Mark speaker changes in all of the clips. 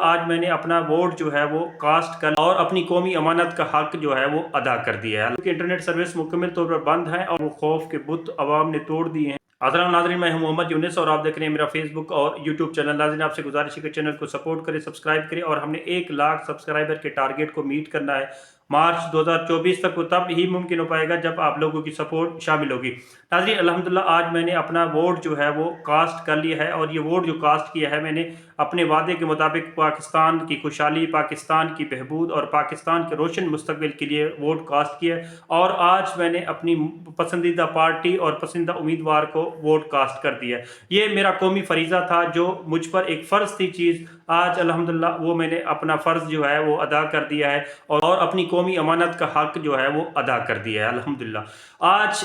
Speaker 1: آج میں نے اپنا ووٹ جو ہے وہ کاسٹ کر اور اپنی قومی امانت کا حق جو ہے وہ ادا کر دیا ہے، کیونکہ انٹرنیٹ سروس مکمل طور پر بند ہے اور وہ خوف کے بت عوام نے توڑ دیے ہیں۔ حضرات ناظرین، میں ہوں محمد یونس اور آپ دیکھ رہے ہیں میرا فیس بک اور یوٹیوب چینل۔ ناظرین، آپ سے گزارش ہے کہ چینل کو سپورٹ کریں، سبسکرائب کریں، اور ہم نے 1 لاکھ سبسکرائبر کے ٹارگیٹ کو میٹ کرنا ہے مارچ 2024 تک۔ وہ تب ہی ممکن ہو پائے گا جب آپ لوگوں کی سپورٹ شامل ہوگی۔ ناظرین، الحمدللہ آج میں نے اپنا ووٹ جو ہے وہ کاسٹ کر لیا ہے، اور یہ ووٹ جو کاسٹ کیا ہے میں نے اپنے وعدے کے مطابق پاکستان کی خوشحالی، پاکستان کی بہبود اور پاکستان کے روشن مستقبل کے لیے ووٹ کاسٹ کیا ہے، اور آج میں نے اپنی پسندیدہ پارٹی اور پسندیدہ امیدوار کو ووٹ کاسٹ کر دیا ہے۔ یہ میرا قومی فریضہ تھا، جو مجھ پر ایک فرض تھی چیز، آج الحمدللہ وہ میں نے اپنا فرض جو ہے وہ ادا کر دیا ہے، اور اپنی قومی امانت کا حق جو ہے وہ ادا کر دیا ہے الحمدللہ۔ آج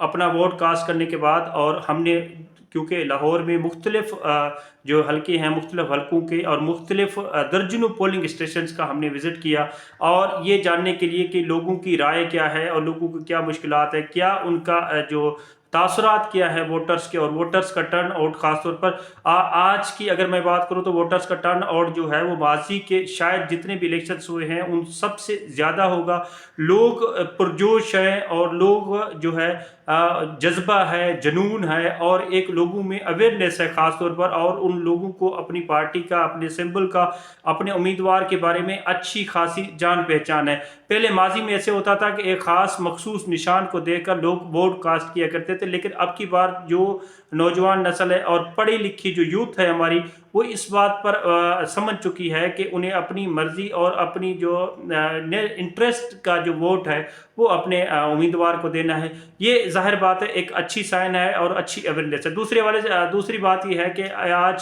Speaker 1: اپنا ووٹ کاسٹ کرنے کے بعد، اور ہم نے کیونکہ لاہور میں مختلف جو حلقے ہیں، مختلف حلقوں کے اور مختلف درجنوں پولنگ اسٹیشنز کا ہم نے وزٹ کیا، اور یہ جاننے کے لیے کہ لوگوں کی رائے کیا ہے اور لوگوں کو کیا مشکلات ہے، کیا ان کا جو تاثرات کیا ہے ووٹرز کے، اور ووٹرز کا ٹرن آؤٹ خاص طور پر آج کی اگر میں بات کروں تو ووٹرز کا ٹرن آؤٹ جو ہے وہ ماضی کے شاید جتنے بھی الیکشنز ہوئے ہیں ان سب سے زیادہ ہوگا۔ لوگ پرجوش ہیں، اور لوگ جو ہے جذبہ ہے، جنون ہے، اور ایک لوگوں میں اویئرنیس ہے خاص طور پر، اور ان لوگوں کو اپنی پارٹی کا، اپنے سمبل کا، اپنے امیدوار کے بارے میں اچھی خاصی جان پہچان ہے۔ پہلے ماضی میں ایسے ہوتا تھا کہ ایک خاص مخصوص نشان کو دیکھ کر لوگ ووٹ کاسٹ کیا کرتے تھے، لیکن اب کی بار جو نوجوان نسل ہے اور پڑھی لکھی جو یوتھ ہے ہماری، وہ اس بات پر سمجھ چکی ہے کہ انہیں اپنی مرضی اور اپنی جو انٹرسٹ کا جو ووٹ ہے وہ اپنے امیدوار کو دینا ہے۔ یہ ظاہر بات ہے ایک اچھی سائن ہے اور اچھی اویئرنیس ہے۔ دوسری بات یہ ہے کہ آج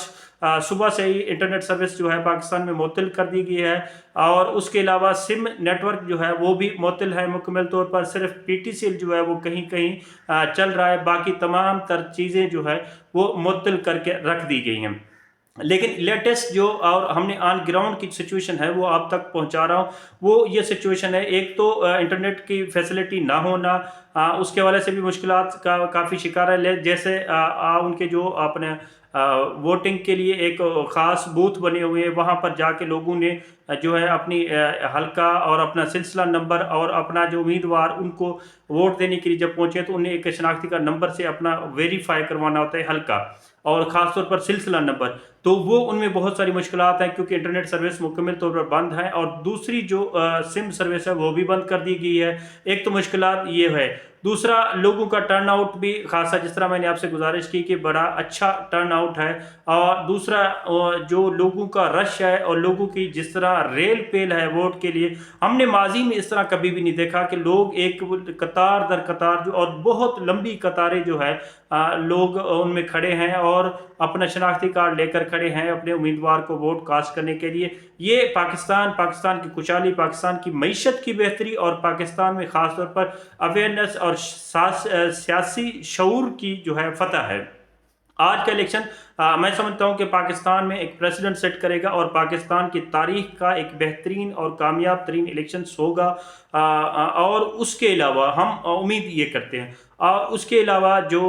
Speaker 1: صبح سے ہی انٹرنیٹ سروس جو ہے پاکستان میں معطل کر دی گئی ہے، اور اس کے علاوہ سم نیٹ ورک جو ہے وہ بھی معطل ہے مکمل طور پر۔ صرف پی ٹی سی ایل جو ہے وہ کہیں کہیں چل رہا ہے، باقی تمام تر چیزیں جو ہے وہ معطل کر کے رکھ دی گئی ہیں۔ لیکن لیٹسٹ جو اور ہم نے آن گراؤنڈ کی سچویشن ہے وہ آپ تک پہنچا رہا ہوں، وہ یہ سچویشن ہے۔ ایک تو انٹرنیٹ کی فیسلٹی نہ ہونا، اس کے حوالے سے بھی مشکلات کا کافی شکار ہے، جیسے ان کے جو اپنے ووٹنگ کے لیے ایک خاص بوتھ بنے ہوئے ہیں، وہاں پر جا کے لوگوں نے جو ہے اپنی حلقہ اور اپنا سلسلہ نمبر اور اپنا جو امیدوار ان کو ووٹ دینے کے لیے جب پہنچے تو انہیں ایک شناختی کا نمبر سے اپنا ویریفائی کروانا ہوتا ہے حلقہ، اور خاص طور پر سلسلہ نمبر، تو وہ ان میں بہت ساری مشکلات ہیں کیونکہ انٹرنیٹ سروس مکمل طور پر بند ہے، اور دوسری جو سم سروس ہے وہ بھی بند کر دی گئی ہے۔ ایک تو مشکلات یہ ہے، دوسرا لوگوں کا ٹرن آؤٹ بھی خاصا، جس طرح میں نے آپ سے گزارش کی کہ بڑا اچھا ٹرن آؤٹ ہے، اور دوسرا جو لوگوں کا رش ہے اور لوگوں کی جس طرح ریل پیل ہے ووٹ کے لیے، ہم نے ماضی میں اس طرح کبھی بھی نہیں دیکھا کہ لوگ ایک قطار در قطار جو، اور بہت لمبی قطاریں جو ہے لوگ ان میں کھڑے ہیں اور اپنا شناختی کارڈ لے کر کھڑے ہیں اپنے امیدوار کو ووٹ کاسٹ کرنے کے لیے۔ یہ پاکستان کی خوشحالی، پاکستان کی معیشت کی بہتری، اور پاکستان میں خاص طور پر اویئرنیس اور سیاسی شعور کی جو ہے فتح ہے۔ آج کا الیکشن میں سمجھتا ہوں کہ پاکستان میں ایک پریسیڈنٹ سیٹ کرے گا، اور پاکستان کی تاریخ کا ایک بہترین اور کامیاب ترین الیکشنز ہوگا، اور اس کے علاوہ ہم امید یہ کرتے ہیں، اور اس کے علاوہ جو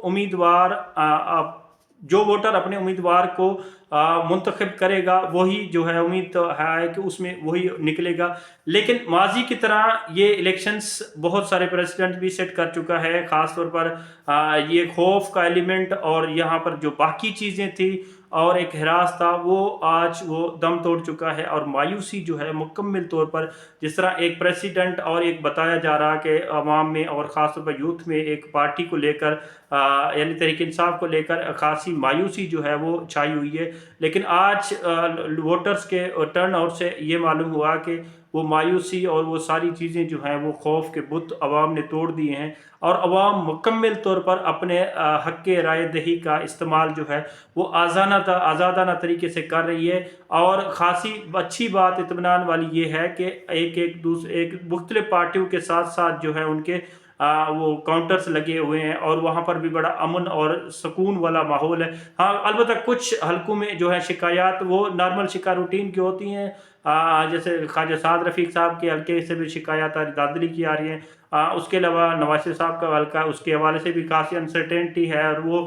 Speaker 1: امیدوار جو ووٹر اپنے امیدوار کو منتخب کرے گا وہی جو ہے امید ہے کہ اس میں وہی نکلے گا۔ لیکن ماضی کی طرح یہ الیکشنز بہت سارے پریسیڈنٹ بھی سیٹ کر چکا ہے، خاص طور پر یہ خوف کا ایلیمنٹ اور یہاں پر جو باقی چیزیں تھی اور ایک ہراس تھا، آج وہ دم توڑ چکا ہے، اور مایوسی جو ہے مکمل طور پر، جس طرح ایک پریسیڈنٹ اور ایک بتایا جا رہا کہ عوام میں اور خاص طور پر یوتھ میں ایک پارٹی کو لے کر یعنی تحریک انصاف کو لے کر خاصی مایوسی جو ہے وہ چھائی ہوئی ہے، لیکن آج ووٹرز کے ٹرن آؤٹ سے یہ معلوم ہوا کہ وہ مایوسی اور وہ ساری چیزیں جو ہیں وہ خوف کے بت عوام نے توڑ دیے ہیں، اور عوام مکمل طور پر اپنے حق رائے دہی کا استعمال جو ہے وہ آزادانہ طریقے سے کر رہی ہے۔ اور خاصی اچھی بات اطمینان والی یہ ہے کہ ایک مختلف پارٹیوں کے ساتھ ساتھ جو ہے ان کے وہ کاؤنٹرز لگے ہوئے ہیں، اور وہاں پر بھی بڑا امن اور سکون والا ماحول ہے۔ ہاں، البتہ کچھ حلقوں میں جو ہے شکایات وہ نارمل روٹین کی ہوتی ہیں، جیسے خواجہ سعد رفیق صاحب کے حلقے سے بھی شکایات دادری کی آ رہی ہیں، اس کے علاوہ نواز شریف صاحب کا حلقہ، اس کے حوالے سے بھی کافی انسرٹینٹی ہے، اور وہ